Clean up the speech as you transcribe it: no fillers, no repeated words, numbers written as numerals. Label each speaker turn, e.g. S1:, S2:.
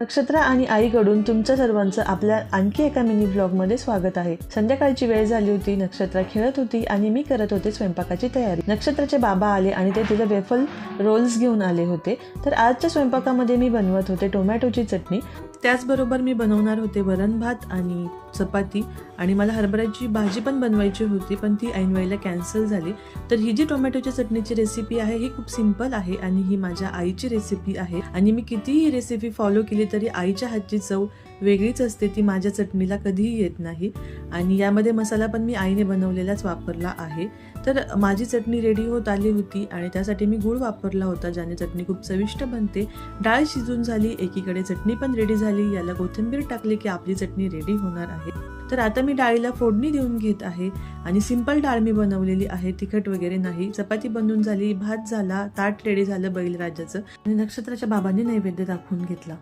S1: नक्षत्र आणि आईकडून तुमच्या सर्वांचं आपल्या आणखी एका मिनी ब्लॉगमध्ये स्वागत आहे। संध्याकाळची वेळ झाली होती, नक्षत्र खेळत होती आणि मी करत होते स्वयंपाकाची तयारी। नक्षत्राचे बाबा आले आणि ते तिला वेफल रोल्स घेऊन आले होते। तर आजच्या स्वयंपाकामध्ये मी बनवत होते टोमॅटोची चटणी, त्याचबरोबर मी बनवणार होते वरण भात आणि चपाती आणि मला हरभऱ्याची भाजी पण बनवायची होती, पण ती ऐन वेळेला कॅन्सल झाली। तर ही जी टोमॅटोच्या चटणीची रेसिपी आहे ही खूप सिंपल आहे आणि ही माझ्या आईची रेसिपी आहे आणि मी कितीही रेसिपी फॉलो केली तरी आईच्या हातची चव वेगळीच असते, ती माझ्या चटणीला कधीही येत नाही। आणि यामध्ये मसाला पण मी आईने बनवलेलाच वापरला आहे। तर माझी चटणी रेडी होत आली होती आणि त्यासाठी मी गूळ वापरला होता, ज्याने चटणी खूप चविष्ट बनते। डाळ शिजून झाली, एकीकडे चटणी पण रेडी झाली, याला कोथिंबीर टाकली की आपली चटणी रेडी होणार आहे। तर आता मी डाळीला फोडणी देऊन घेत आहे आणि सिंपल डाळ मी बनवलेली आहे, तिखट वगैरे नाही। चपाती बनवून झाली, भात झाला, ताट रेडी झालं बैलराजाचं आणि नक्षत्राच्या बाबांनी नैवेद्य दाखवून घेतला।